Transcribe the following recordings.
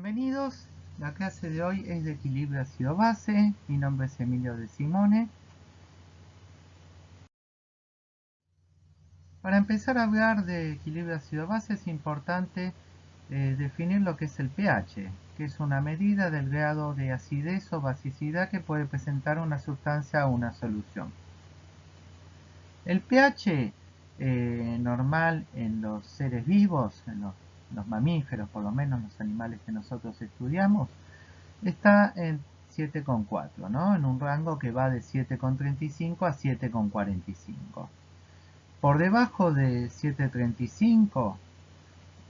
Bienvenidos, la clase de hoy es de equilibrio ácido-base. Mi nombre es Emilio de Simone. Para empezar a hablar de equilibrio ácido-base es importante definir lo que es el pH, que es una medida del grado de acidez o basicidad que puede presentar una sustancia o una solución. El pH normal en los seres vivos, en los mamíferos, por lo menos los animales que nosotros estudiamos, está en 7,4, ¿no? En un rango que va de 7,35 a 7,45. Por debajo de 7,35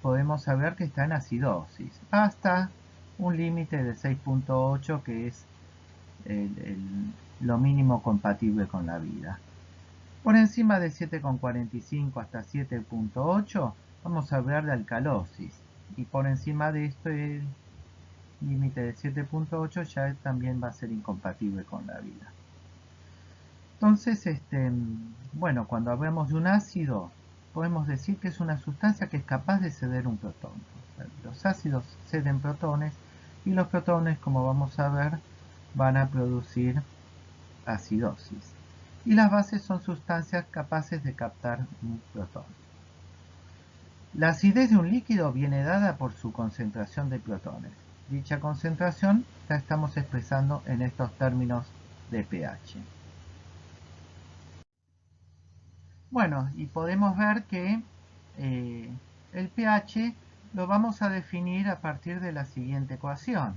podemos saber que está en acidosis, hasta un límite de 6,8 que es lo mínimo compatible con la vida. Por encima de 7,45 hasta 7,8 vamos a hablar de alcalosis, y por encima de esto el límite de 7,8 ya también va a ser incompatible con la vida. Entonces, bueno, cuando hablamos de un ácido, podemos decir que es una sustancia que es capaz de ceder un protón. O sea, los ácidos ceden protones y los protones, como vamos a ver, van a producir acidosis. Y las bases son sustancias capaces de captar un protón. La acidez de un líquido viene dada por su concentración de protones. Dicha concentración la estamos expresando en estos términos de pH. Bueno, y podemos ver que el pH lo vamos a definir a partir de la siguiente ecuación,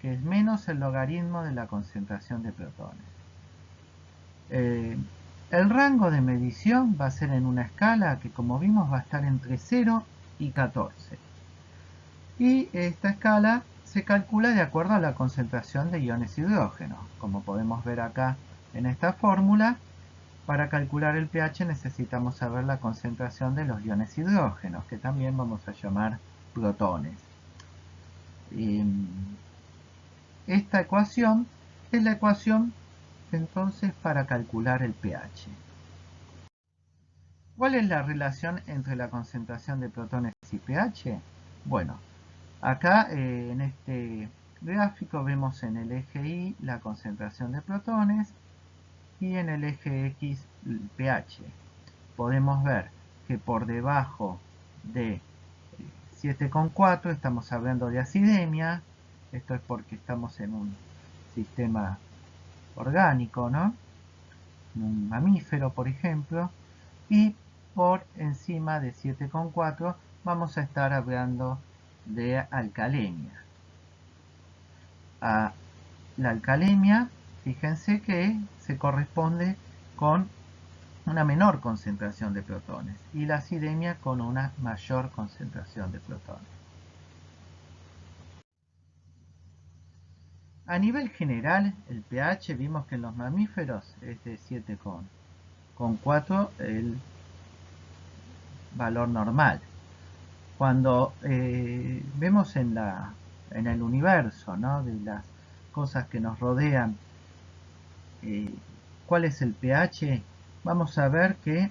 que es menos el logaritmo de la concentración de protones. El rango de medición va a ser en una escala que, como vimos, va a estar entre 0 y 14. Y esta escala se calcula de acuerdo a la concentración de iones hidrógeno. Como podemos ver acá en esta fórmula, para calcular el pH necesitamos saber la concentración de los iones hidrógenos, que también vamos a llamar protones. Esta ecuación es la ecuación entonces para calcular el pH. ¿Cuál es la relación entre la concentración de protones y pH? Bueno, acá en este gráfico vemos en el eje Y la concentración de protones y en el eje X el pH. Podemos ver que por debajo de 7,4 estamos hablando de acidemia. Esto es porque estamos en un sistema orgánico, ¿no? Un mamífero, por ejemplo. Y por encima de 7,4 vamos a estar hablando de alcalemia. La alcalemia, fíjense que se corresponde con una menor concentración de protones y la acidemia con una mayor concentración de protones. A nivel general, el pH vimos que en los mamíferos es de 7,4 el valor normal. Cuando vemos en el universo, ¿no?, de las cosas que nos rodean, cuál es el pH, vamos a ver que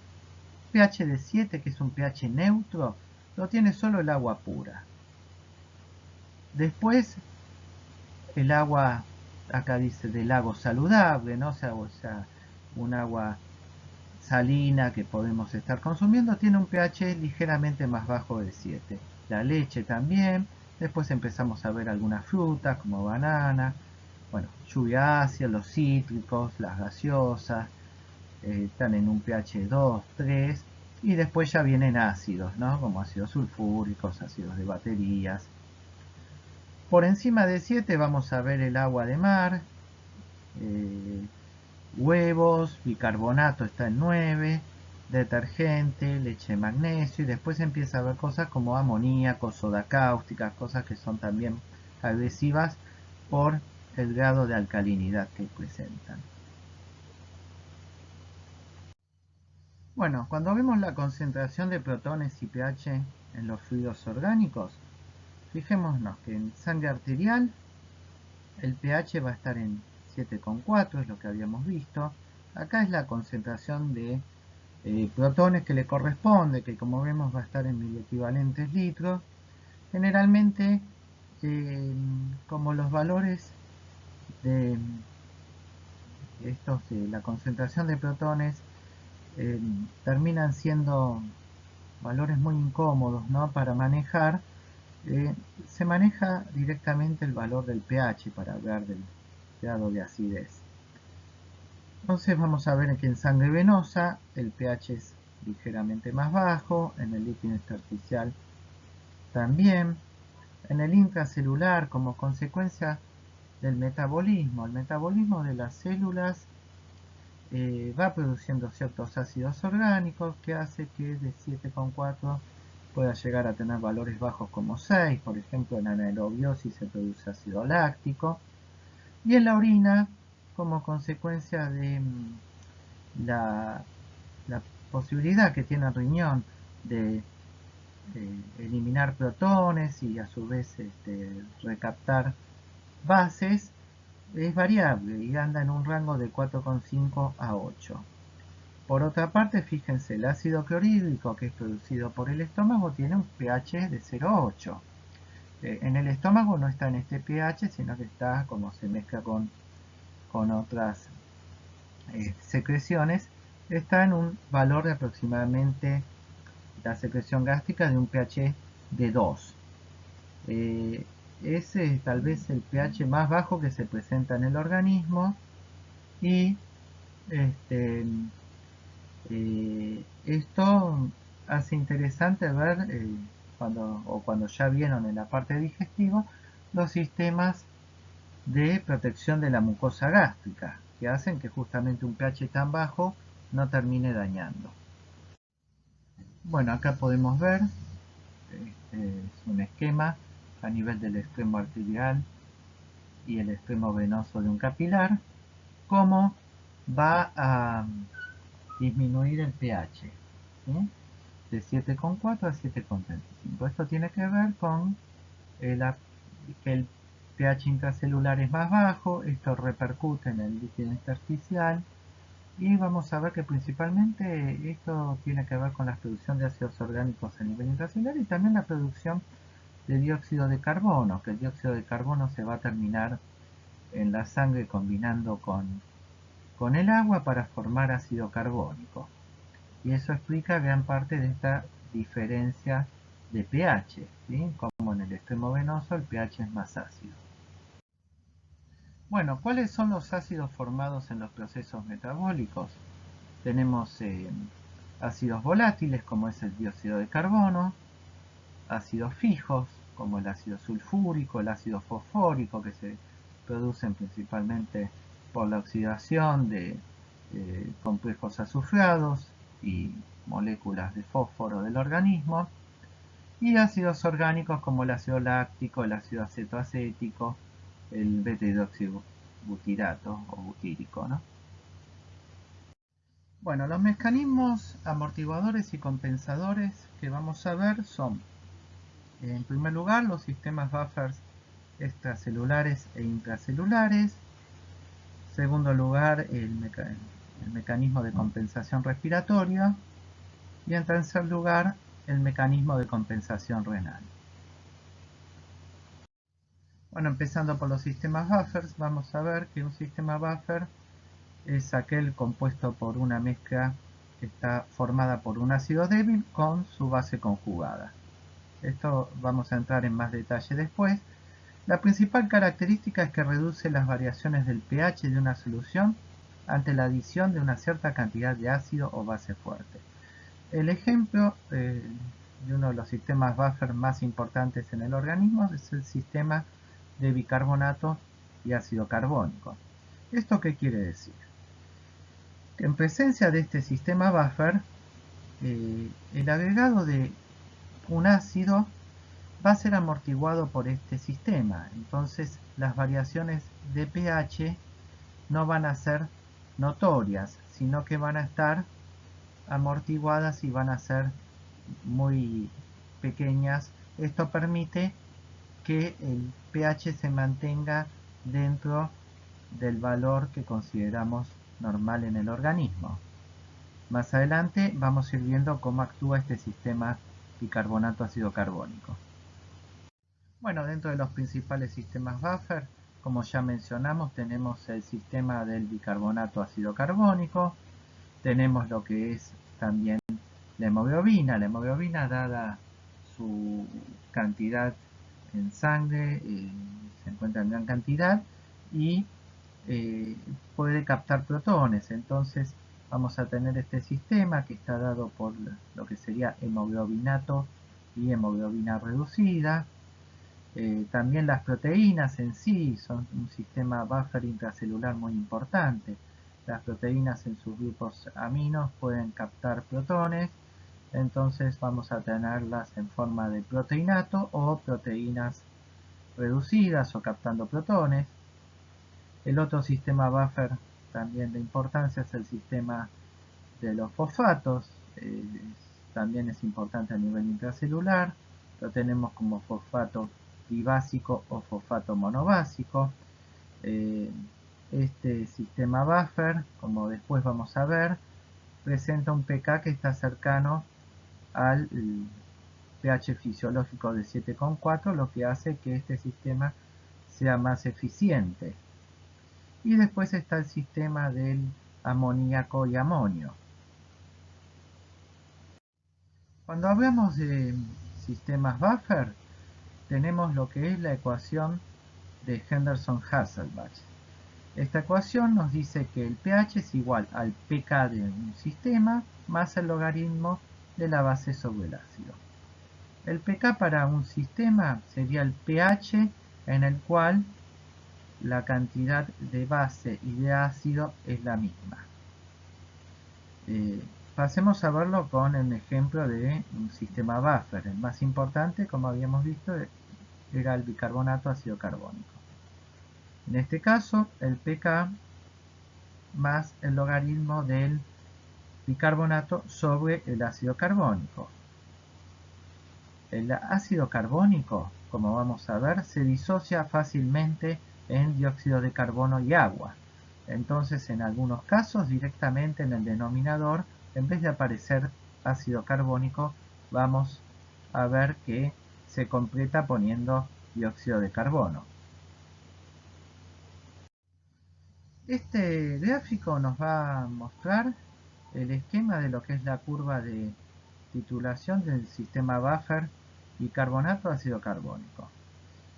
pH de 7, que es un pH neutro, lo tiene solo el agua pura. Después, el agua, acá dice del lago saludable, ¿no? O sea, un agua salina que podemos estar consumiendo, tiene un pH ligeramente más bajo de 7. La leche también. Después empezamos a ver algunas frutas como banana, bueno, lluvia ácida, los cítricos, las gaseosas, están en un pH 2, 3, y después ya vienen ácidos, ¿no?, como ácidos sulfúricos, ácidos de baterías. Por encima de 7 vamos a ver el agua de mar, huevos, bicarbonato está en 9, detergente, leche de magnesio, y después empieza a haber cosas como amoníaco, soda cáustica, cosas que son también agresivas por el grado de alcalinidad que presentan. Bueno, cuando vemos la concentración de protones y pH en los fluidos orgánicos, fijémonos que en sangre arterial el pH va a estar en 7,4, es lo que habíamos visto. Acá es la concentración de protones que le corresponde, que como vemos va a estar en 1000 equivalentes litros. Generalmente como los valores de la concentración de protones terminan siendo valores muy incómodos, ¿no?, para manejar, se maneja directamente el valor del pH para hablar del grado de acidez. Entonces vamos a ver que en sangre venosa el pH es ligeramente más bajo, en el líquido intersticial también, en el intracelular como consecuencia del metabolismo. El metabolismo de las células va produciendo ciertos ácidos orgánicos que hace que de 7,4 pueda llegar a tener valores bajos como 6, por ejemplo en anaerobiosis se produce ácido láctico, y en la orina como consecuencia de la posibilidad que tiene el riñón de eliminar protones y a su vez recaptar bases, es variable y anda en un rango de 4,5 a 8. Por otra parte, fíjense, el ácido clorhídrico que es producido por el estómago tiene un pH de 0,8. En el estómago no está en este pH, sino que está, como se mezcla con otras secreciones, está en un valor de aproximadamente la secreción gástrica de un pH de 2. Ese es tal vez el pH más bajo que se presenta en el organismo y esto hace interesante ver cuando ya vieron en la parte digestiva los sistemas de protección de la mucosa gástrica que hacen que justamente un pH tan bajo no termine dañando. Bueno, acá podemos ver es un esquema a nivel del extremo arterial y el extremo venoso de un capilar, cómo va a disminuir el pH, ¿sí?, de 7,4 a 7,35. Esto tiene que ver con que el pH intracelular es más bajo, esto repercute en el líquido intersticial y vamos a ver que principalmente esto tiene que ver con la producción de ácidos orgánicos a nivel intracelular y también la producción de dióxido de carbono, que el dióxido de carbono se va a terminar en la sangre combinando con el agua para formar ácido carbónico. Y eso explica gran parte de esta diferencia de pH, ¿sí?, como en el extremo venoso el pH es más ácido. Bueno, ¿cuáles son los ácidos formados en los procesos metabólicos? Tenemos ácidos volátiles como es el dióxido de carbono, ácidos fijos como el ácido sulfúrico, el ácido fosfórico, que se producen principalmente por la oxidación de complejos azufrados y moléculas de fósforo del organismo, y ácidos orgánicos como el ácido láctico, el ácido acetoacético, el beta-hidroxibutirato o butírico, ¿no? Bueno, los mecanismos amortiguadores y compensadores que vamos a ver son, en primer lugar, los sistemas buffers extracelulares e intracelulares. En segundo lugar, el mecanismo de compensación respiratoria. Y en tercer lugar, el mecanismo de compensación renal. Bueno, empezando por los sistemas buffers, vamos a ver que un sistema buffer es aquel compuesto por una mezcla que está formada por un ácido débil con su base conjugada. Esto vamos a entrar en más detalle después. La principal característica es que reduce las variaciones del pH de una solución ante la adición de una cierta cantidad de ácido o base fuerte. El ejemplo de uno de los sistemas buffer más importantes en el organismo es el sistema de bicarbonato y ácido carbónico. ¿Esto qué quiere decir? Que en presencia de este sistema buffer, el agregado de un ácido va a ser amortiguado por este sistema. Entonces las variaciones de pH no van a ser notorias, sino que van a estar amortiguadas y van a ser muy pequeñas. Esto permite que el pH se mantenga dentro del valor que consideramos normal en el organismo. Más adelante vamos a ir viendo cómo actúa este sistema bicarbonato ácido carbónico. Bueno, dentro de los principales sistemas buffer, como ya mencionamos, tenemos el sistema del bicarbonato ácido carbónico, tenemos lo que es también la hemoglobina dada su cantidad en sangre, se encuentra en gran cantidad y puede captar protones. Entonces vamos a tener este sistema que está dado por lo que sería hemoglobinato y hemoglobina reducida. También las proteínas en sí son un sistema buffer intracelular muy importante. Las proteínas en sus grupos aminos pueden captar protones, entonces vamos a tenerlas en forma de proteinato o proteínas reducidas o captando protones. El otro sistema buffer también de importancia es el sistema de los fosfatos. También es importante a nivel intracelular. Lo tenemos como fosfato bibásico o fosfato monobásico. Este sistema buffer, como después vamos a ver, presenta un pK que está cercano al pH fisiológico de 7,4, lo que hace que este sistema sea más eficiente. Y después está el sistema del amoníaco y amonio. Cuando hablamos de sistemas buffer, tenemos lo que es la ecuación de Henderson-Hasselbalch. Esta ecuación nos dice que el pH es igual al pK de un sistema más el logaritmo de la base sobre el ácido. El pK para un sistema sería el pH en el cual la cantidad de base y de ácido es la misma. Pasemos a verlo con el ejemplo de un sistema buffer. El más importante, como habíamos visto, era el bicarbonato ácido carbónico. En este caso, el pK más el logaritmo del bicarbonato sobre el ácido carbónico. El ácido carbónico, como vamos a ver, se disocia fácilmente en dióxido de carbono y agua. Entonces, en algunos casos, directamente en el denominador, en vez de aparecer ácido carbónico, vamos a ver que se completa poniendo dióxido de carbono. Este gráfico nos va a mostrar el esquema de lo que es la curva de titulación del sistema buffer bicarbonato ácido carbónico.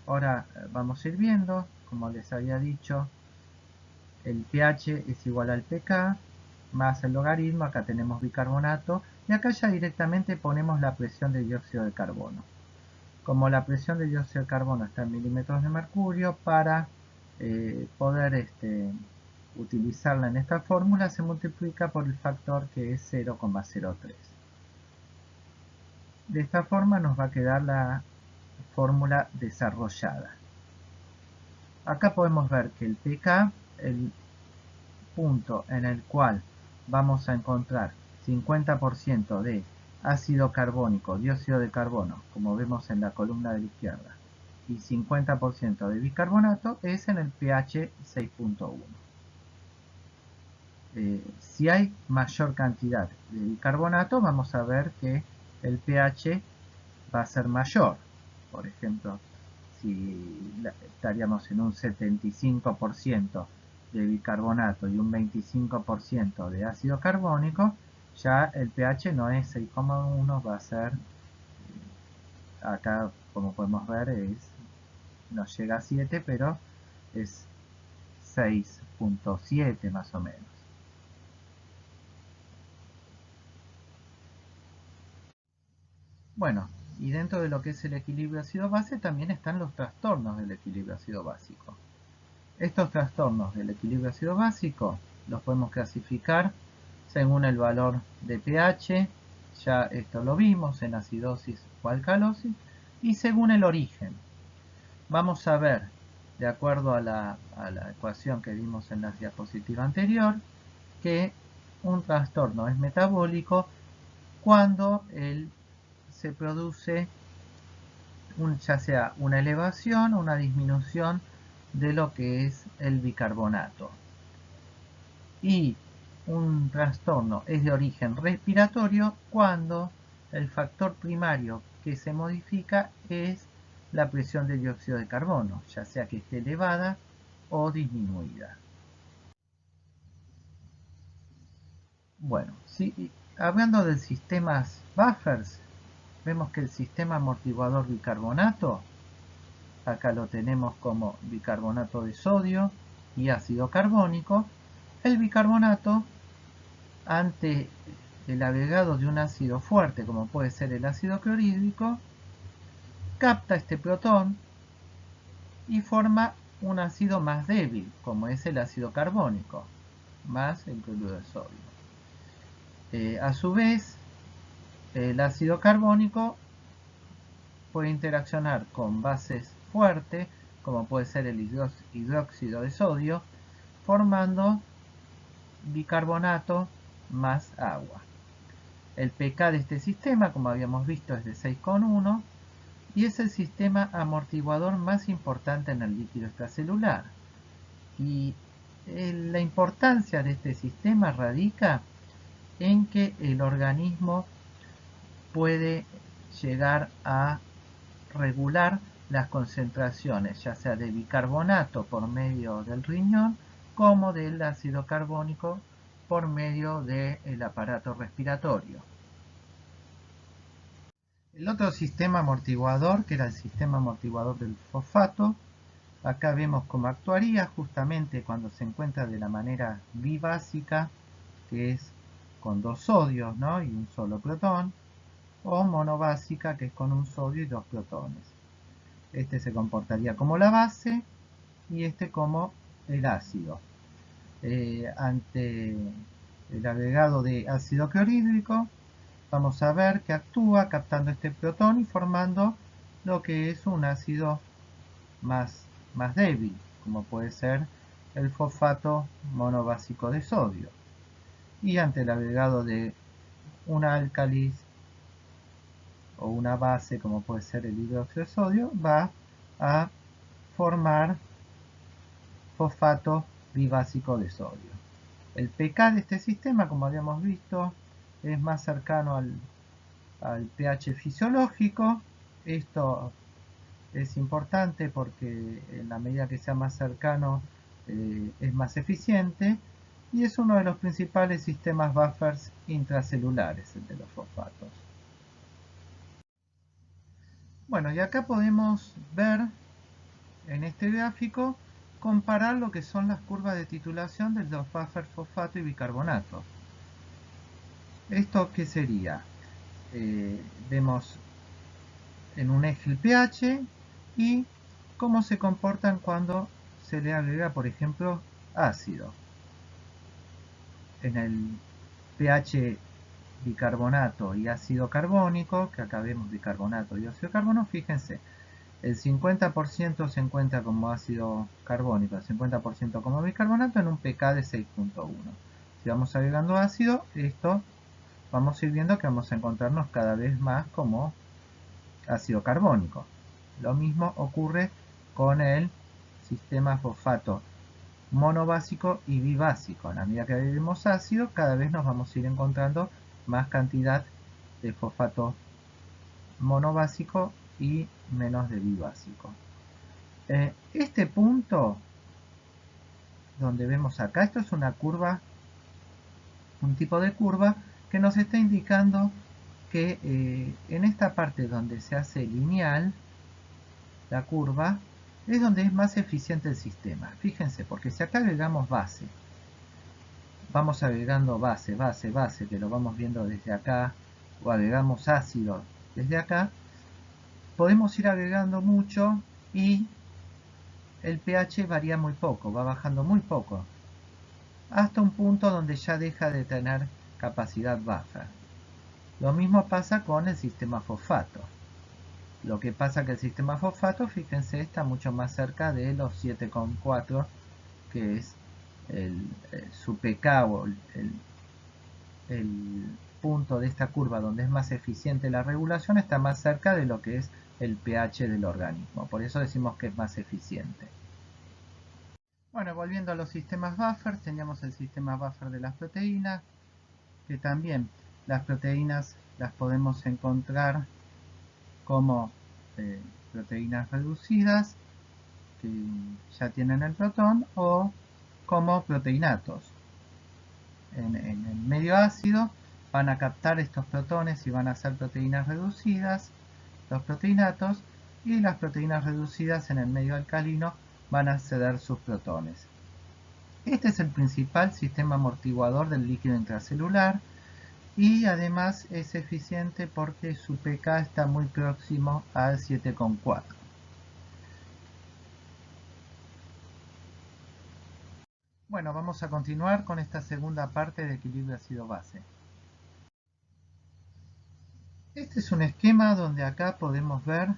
Ahora vamos a ir viendo, como les había dicho, el pH es igual al pK más el logaritmo, acá tenemos bicarbonato y acá ya directamente ponemos la presión de dióxido de carbono. Como la presión de dióxido de carbono está en milímetros de mercurio, para poder utilizarla en esta fórmula se multiplica por el factor que es 0,03. De esta forma nos va a quedar la fórmula desarrollada. Acá podemos ver que el pK, el punto en el cual vamos a encontrar 50% de ácido carbónico, dióxido de carbono, como vemos en la columna de la izquierda, y 50% de bicarbonato, es en el pH 6.1. Si hay mayor cantidad de bicarbonato, vamos a ver que el pH va a ser mayor. Por ejemplo, si estaríamos en un 75% de bicarbonato y un 25% de ácido carbónico, ya el pH no es 6,1, va a ser, acá como podemos ver, nos llega a 7, pero es 6.7 más o menos. Bueno, y dentro de lo que es el equilibrio ácido-base también están los trastornos del equilibrio ácido-básico. Estos trastornos del equilibrio ácido-básico los podemos clasificar según el valor de pH, ya esto lo vimos en acidosis o alcalosis, y según el origen. Vamos a ver, de acuerdo a la ecuación que vimos en la diapositiva anterior, que un trastorno es metabólico cuando se produce ya sea una elevación o una disminución de lo que es el bicarbonato. Y un trastorno es de origen respiratorio cuando el factor primario que se modifica es la presión de dióxido de carbono, ya sea que esté elevada o disminuida. Bueno, hablando de sistemas buffers, vemos que el sistema amortiguador bicarbonato, acá lo tenemos como bicarbonato de sodio y ácido carbónico. El bicarbonato, ante el agregado de un ácido fuerte, como puede ser el ácido clorhídrico, capta este protón y forma un ácido más débil, como es el ácido carbónico, más el cloruro de sodio. A su vez, el ácido carbónico puede interaccionar con bases fuertes, como puede ser el hidróxido de sodio, formando bicarbonato más agua. El pK de este sistema, como habíamos visto, es de 6,1 y es el sistema amortiguador más importante en el líquido extracelular. Y la importancia de este sistema radica en que el organismo puede llegar a regular las concentraciones, ya sea de bicarbonato por medio del riñón, como del ácido carbónico por medio del aparato respiratorio. El otro sistema amortiguador, que era el sistema amortiguador del fosfato, acá vemos cómo actuaría justamente cuando se encuentra de la manera bibásica, que es con dos sodios, ¿no?, y un solo protón, o monobásica, que es con un sodio y dos protones. Este se comportaría como la base y este como el ácido. Ante el agregado de ácido clorhídrico, vamos a ver que actúa captando este protón y formando lo que es un ácido más débil, como puede ser el fosfato monobásico de sodio. Y ante el agregado de un álcalis o una base, como puede ser el hidróxido de sodio, va a formar fosfato bibásico de sodio. El pK de este sistema, como habíamos visto, es más cercano al pH fisiológico. Esto es importante porque en la medida que sea más cercano es más eficiente y es uno de los principales sistemas buffers intracelulares, el de los fosfatos. Bueno, y acá podemos ver en este gráfico comparar lo que son las curvas de titulación de los buffers fosfato y bicarbonato. ¿Esto qué sería? Vemos en un eje el pH y cómo se comportan cuando se le agrega, por ejemplo, ácido. En el pH bicarbonato y ácido carbónico, que acá vemos bicarbonato y óxido de carbono, fíjense, el 50% se encuentra como ácido carbónico, el 50% como bicarbonato en un pK de 6,1. Si vamos agregando ácido, esto vamos a ir viendo que vamos a encontrarnos cada vez más como ácido carbónico. Lo mismo ocurre con el sistema fosfato monobásico y bibásico. A la medida que agreguemos ácido, cada vez nos vamos a ir encontrando más cantidad de fosfato monobásico y menos de bibásico. Este punto donde vemos acá, esto es una curva, un tipo de curva que nos está indicando que en esta parte donde se hace lineal la curva es donde es más eficiente el sistema. Fíjense, porque si acá agregamos base, vamos agregando base, que lo vamos viendo desde acá, o agregamos ácido desde acá, podemos ir agregando mucho y el pH varía muy poco, va bajando muy poco, hasta un punto donde ya deja de tener capacidad buffer. Lo mismo pasa con el sistema fosfato. Lo que pasa que el sistema fosfato, fíjense, está mucho más cerca de los 7,4, que es su pK o el punto de esta curva donde es más eficiente la regulación, está más cerca de lo que es el pH del organismo. Por eso decimos que es más eficiente. Bueno, volviendo a los sistemas buffer, teníamos el sistema buffer de las proteínas, que también las proteínas las podemos encontrar como proteínas reducidas que ya tienen el protón o como proteinatos. En el medio ácido van a captar estos protones y van a hacer proteínas reducidas, los proteinatos, y las proteínas reducidas en el medio alcalino van a ceder sus protones. Este es el principal sistema amortiguador del líquido intracelular y además es eficiente porque su pK está muy próximo al 7,4. Bueno, vamos a continuar con esta segunda parte de equilibrio ácido-base. Este es un esquema donde acá podemos ver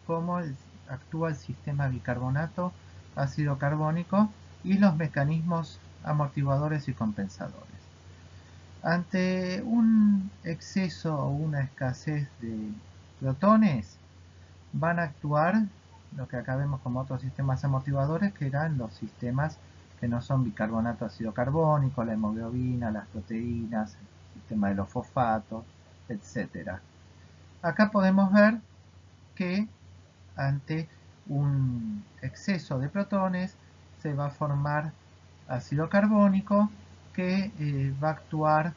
cómo actúa el sistema bicarbonato ácido carbónico y los mecanismos amortiguadores y compensadores. Ante un exceso o una escasez de protones, van a actuar lo que acá vemos como otros sistemas amortiguadores, que eran los sistemas que no son bicarbonato ácido carbónico, la hemoglobina, las proteínas, el sistema de los fosfatos, etc. Acá podemos ver que ante un exceso de protones se va a formar ácido carbónico que va a actuar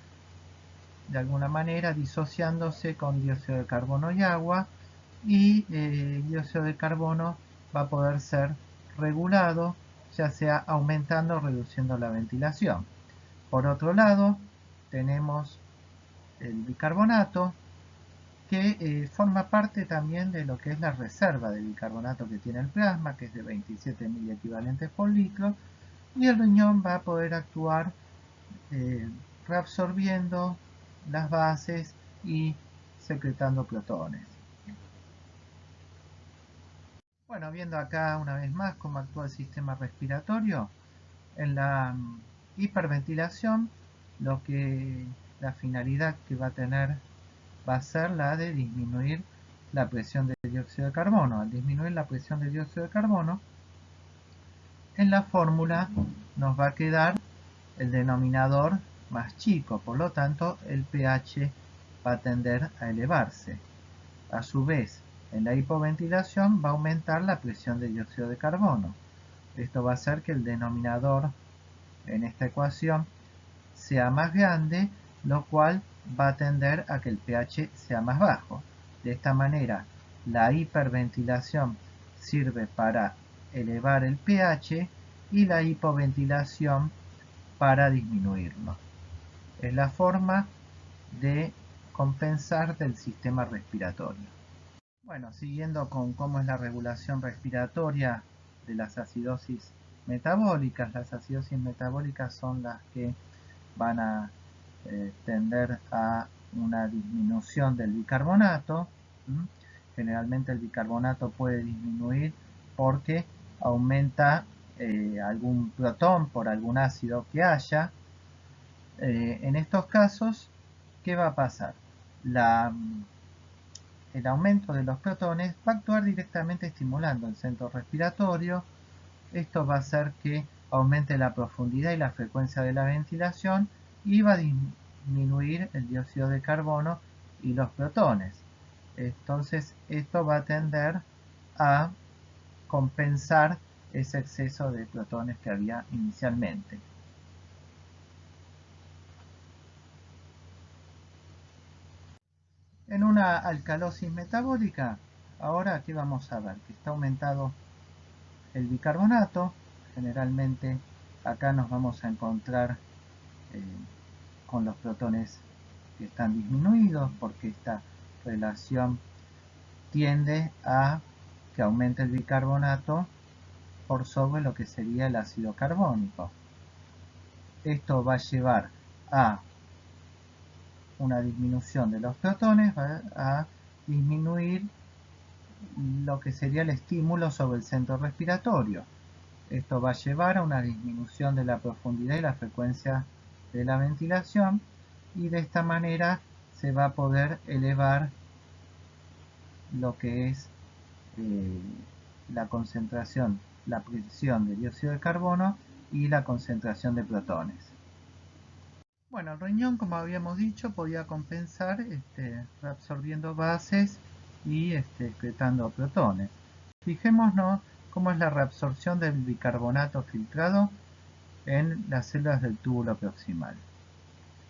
de alguna manera disociándose con dióxido de carbono y agua, y el dióxido de carbono va a poder ser regulado, ya sea aumentando o reduciendo la ventilación. Por otro lado, tenemos el bicarbonato, que forma parte también de lo que es la reserva de bicarbonato que tiene el plasma, que es de 27 miliequivalentes por litro, y el riñón va a poder actuar reabsorbiendo las bases y secretando protones. Bueno, viendo acá una vez más cómo actúa el sistema respiratorio, en la hiperventilación, la finalidad que va a tener va a ser la de disminuir la presión de dióxido de carbono. Al disminuir la presión de dióxido de carbono, en la fórmula nos va a quedar el denominador más chico, por lo tanto el pH va a tender a elevarse. A su vez, en la hipoventilación va a aumentar la presión de dióxido de carbono. Esto va a hacer que el denominador en esta ecuación sea más grande, lo cual va a tender a que el pH sea más bajo. De esta manera, la hiperventilación sirve para elevar el pH y la hipoventilación para disminuirlo. Es la forma de compensar del sistema respiratorio. Bueno, siguiendo con cómo es la regulación respiratoria de las acidosis metabólicas. Las acidosis metabólicas son las que van a tender a una disminución del bicarbonato. Generalmente el bicarbonato puede disminuir porque aumenta algún protón por algún ácido que haya. En estos casos, ¿qué va a pasar? El aumento de los protones va a actuar directamente estimulando el centro respiratorio. Esto va a hacer que aumente la profundidad y la frecuencia de la ventilación y va a disminuir el dióxido de carbono y los protones. Entonces esto va a tender a compensar ese exceso de protones que había inicialmente. En una alcalosis metabólica, ahora aquí vamos a ver que está aumentado el bicarbonato. Generalmente acá nos vamos a encontrar con los protones que están disminuidos, porque esta relación tiende a que aumente el bicarbonato por sobre lo que sería el ácido carbónico. Esto va a llevar a una disminución de los protones, va a disminuir lo que sería el estímulo sobre el centro respiratorio. Esto va a llevar a una disminución de la profundidad y la frecuencia de la ventilación, y de esta manera se va a poder elevar lo que es la concentración, la presión de dióxido de carbono y la concentración de protones. Bueno, el riñón, como habíamos dicho, podía compensar reabsorbiendo bases y excretando protones. Fijémonos cómo es la reabsorción del bicarbonato filtrado en las células del túbulo proximal.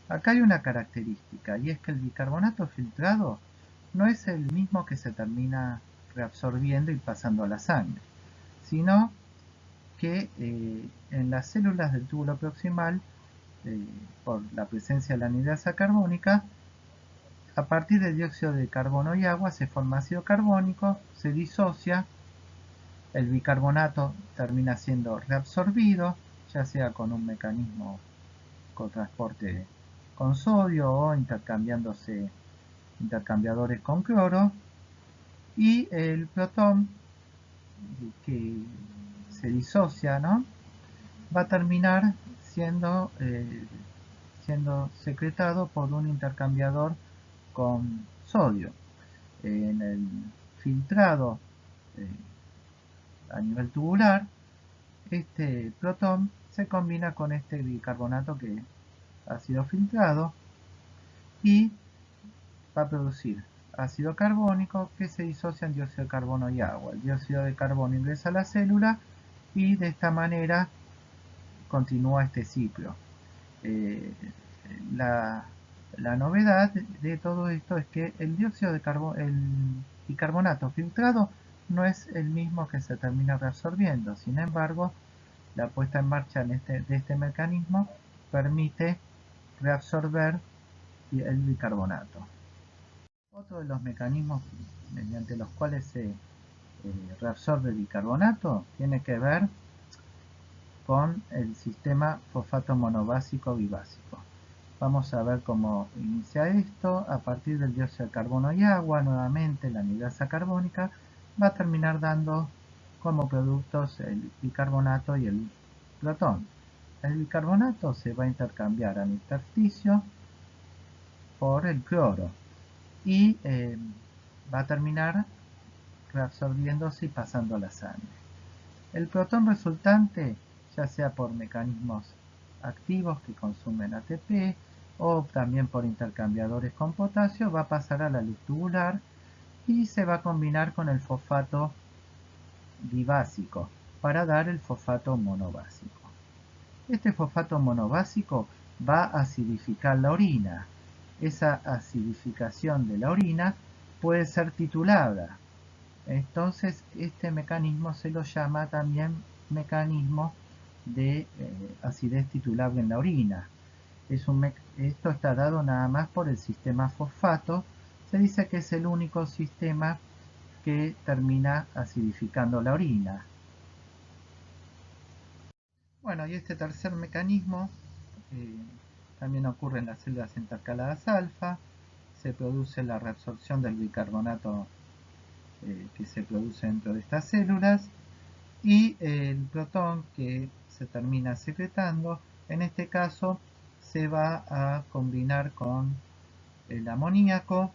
Acá hay una característica, y es que el bicarbonato filtrado no es el mismo que se termina reabsorbiendo y pasando a la sangre, sino que en las células del túbulo proximal, por la presencia de la anhidasa carbónica, a partir del dióxido de carbono y agua se forma ácido carbónico, se disocia, el bicarbonato termina siendo reabsorbido, ya sea con un mecanismo con transporte con sodio o intercambiándose intercambiadores con cloro, y el protón que se disocia, ¿no?, va a terminar siendo secretado por un intercambiador con sodio. En el filtrado a nivel tubular, este protón se combina con este bicarbonato que ha sido filtrado y va a producir ácido carbónico que se disocia en dióxido de carbono y agua. El dióxido de carbono ingresa a la célula y de esta manera continúa este ciclo. La novedad de todo esto es que el dióxido de carbono, el bicarbonato filtrado, no es el mismo que se termina reabsorbiendo. Sin embargo, la puesta en marcha de este mecanismo permite reabsorber el bicarbonato. Otro de los mecanismos mediante los cuales se reabsorbe el bicarbonato tiene que ver con el sistema fosfato monobásico bibásico. Vamos a ver cómo inicia esto. A partir del dióxido de carbono y agua, nuevamente la anhidasa carbónica va a terminar dando como productos el bicarbonato y el protón. El bicarbonato se va a intercambiar al intersticio por el cloro y va a terminar reabsorbiéndose y pasando a la sangre. El protón resultante, ya sea por mecanismos activos que consumen ATP o también por intercambiadores con potasio, va a pasar a la luz tubular y se va a combinar con el fosfato dibásico para dar el fosfato monobásico. Este fosfato monobásico va a acidificar la orina. Esa acidificación de la orina puede ser titulada. Entonces este mecanismo se lo llama también mecanismo de acidez titulable en la orina. Esto está dado nada más por el sistema fosfato. Se dice que es el único sistema que termina acidificando la orina. Bueno, y este tercer mecanismo eh, también ocurre en las células intercaladas alfa. Se produce la reabsorción del bicarbonato que se produce dentro de estas células y el protón que se termina secretando, en este caso se va a combinar con el amoníaco,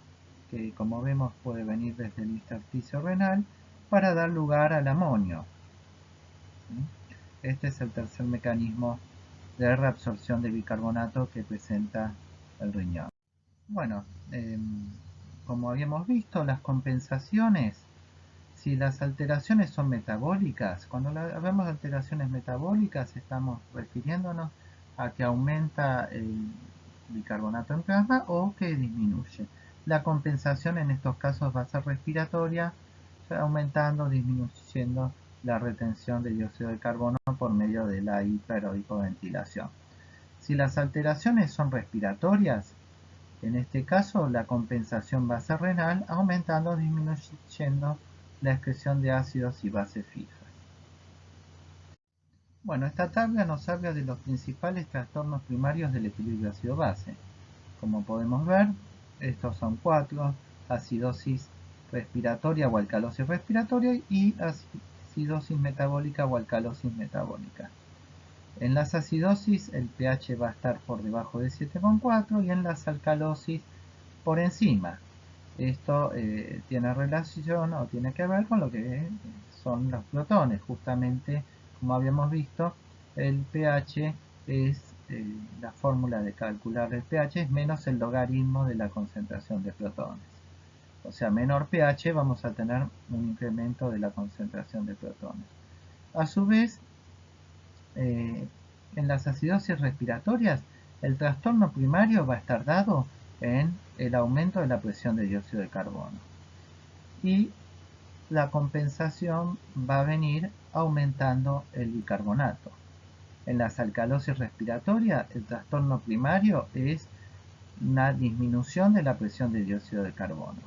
que como vemos puede venir desde el intersticio renal, para dar lugar al amonio. Este es el tercer mecanismo de reabsorción de bicarbonato que presenta el riñón. Bueno, como habíamos visto, las compensaciones, si las alteraciones son metabólicas, cuando hablamos de alteraciones metabólicas estamos refiriéndonos a que aumenta el bicarbonato en plasma o que disminuye. La compensación en estos casos va a ser respiratoria, aumentando o disminuyendo la retención de dióxido de carbono por medio de la hiper o hipoventilación. Si las alteraciones son respiratorias, en este caso la compensación va a ser renal, aumentando o disminuyendo la excreción de ácidos y bases fijas. Bueno, esta tabla nos habla de los principales trastornos primarios del equilibrio ácido-base. Como podemos ver, estos son 4: acidosis respiratoria o alcalosis respiratoria y acidosis metabólica o alcalosis metabólica. En las acidosis el pH va a estar por debajo de 7,4 y en las alcalosis por encima. Esto tiene relación o tiene que ver con lo que son los protones. Justamente, como habíamos visto, el pH es la fórmula de calcular el pH es menos el logaritmo de la concentración de protones. o sea, menor pH, vamos a tener un incremento de la concentración de protones. A su vez, en las acidosis respiratorias, el trastorno primario va a estar dado en el aumento de la presión de dióxido de carbono. Y la compensación va a venir aumentando el bicarbonato. En las alcalosis respiratorias, el trastorno primario es una disminución de la presión de dióxido de carbono.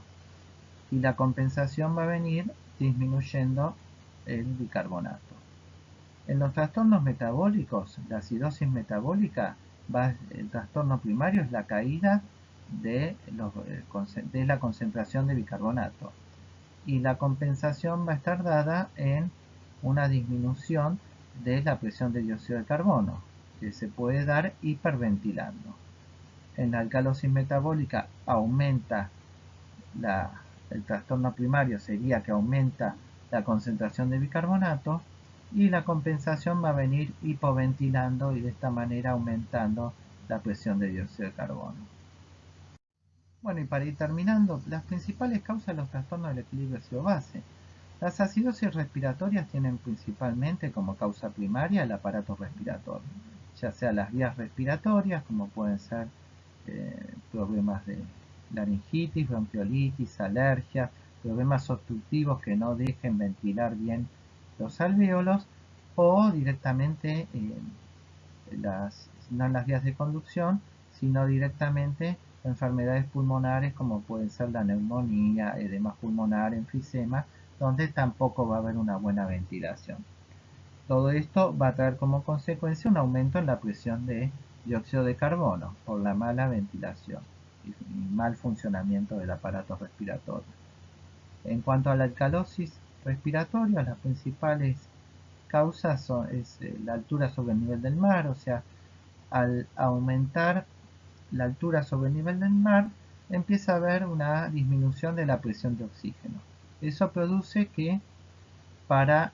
Y la compensación va a venir disminuyendo el bicarbonato. En los trastornos metabólicos, la acidosis metabólica, el trastorno primario es la caída de la concentración de bicarbonato. Y la compensación va a estar dada en una disminución de la presión de dióxido de carbono, que se puede dar hiperventilando. En la alcalosis metabólica aumenta el trastorno primario, sería que aumenta la concentración de bicarbonato, y la compensación va a venir hipoventilando y de esta manera aumentando la presión de dióxido de carbono. Bueno, y para ir terminando, las principales causas de los trastornos del equilibrio ácido-base. Las acidosis respiratorias tienen principalmente como causa primaria el aparato respiratorio, ya sea las vías respiratorias, como pueden ser problemas de laringitis, bronquiolitis, alergias, problemas obstructivos que no dejen ventilar bien los alvéolos, o directamente no las vías de conducción, sino directamente enfermedades pulmonares como pueden ser la neumonía, edema pulmonar, enfisema, donde tampoco va a haber una buena ventilación. Todo esto va a traer como consecuencia un aumento en la presión de dióxido de carbono por la mala ventilación y mal funcionamiento del aparato respiratorio. En cuanto a la alcalosis respiratoria, las principales causas es la altura sobre el nivel del mar, o sea, al aumentar la altura sobre el nivel del mar, empieza a haber una disminución de la presión de oxígeno. Eso produce que para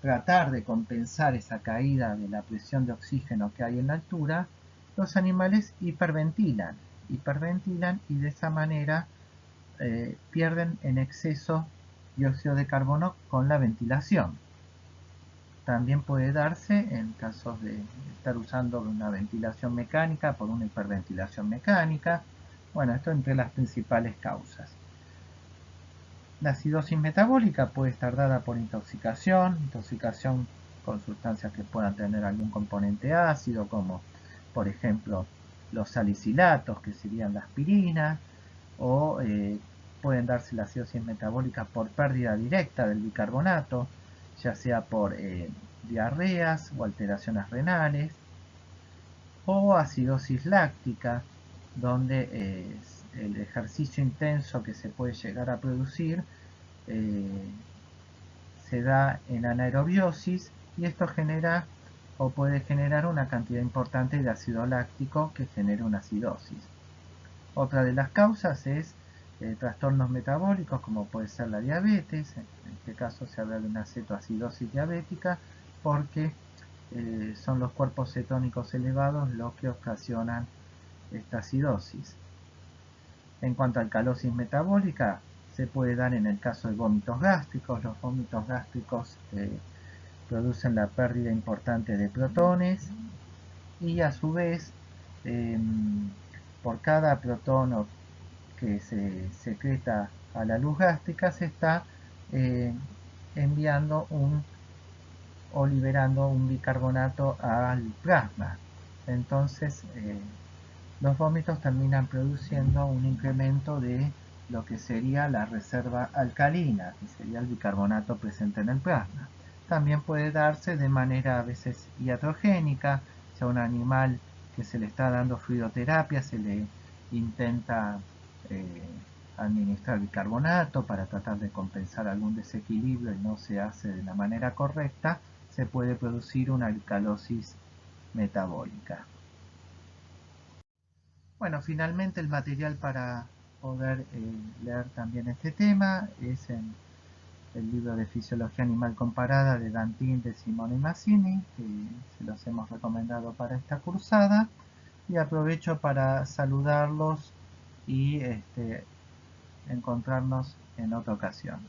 tratar de compensar esa caída de la presión de oxígeno que hay en la altura, los animales hiperventilan y de esa manera pierden en exceso dióxido de carbono con la ventilación. También puede darse en casos de estar usando una ventilación mecánica por una hiperventilación mecánica. Bueno, esto entre las principales causas. La acidosis metabólica puede estar dada por intoxicación con sustancias que puedan tener algún componente ácido, como por ejemplo los salicilatos, que serían la aspirina, o pueden darse la acidosis metabólica por pérdida directa del bicarbonato, ya sea por diarreas o alteraciones renales, o acidosis láctica, donde el ejercicio intenso que se puede llegar a producir se da en anaerobiosis, y esto genera o puede generar una cantidad importante de ácido láctico que genera una acidosis. Otra de las causas es trastornos metabólicos, como puede ser la diabetes. En este caso se habla de una cetoacidosis diabética, porque son los cuerpos cetónicos elevados los que ocasionan esta acidosis. En cuanto a alcalosis metabólica, se puede dar en el caso de vómitos gástricos. Los vómitos gástricos producen la pérdida importante de protones, y a su vez, por cada protón que se secreta a la luz gástrica, se está enviando o liberando un bicarbonato al plasma. Entonces, los vómitos terminan produciendo un incremento de lo que sería la reserva alcalina, que sería el bicarbonato presente en el plasma. También puede darse de manera a veces iatrogénica, sea un animal que se le está dando fluidoterapia, se le intenta administrar bicarbonato para tratar de compensar algún desequilibrio y no se hace de la manera correcta, se puede producir una alcalosis metabólica. Bueno, finalmente el material para poder leer también este tema es en el libro de Fisiología Animal Comparada de Dantin, de Simone y Mazzini, que se los hemos recomendado para esta cursada. Y aprovecho para saludarlos y encontrarnos en otra ocasión.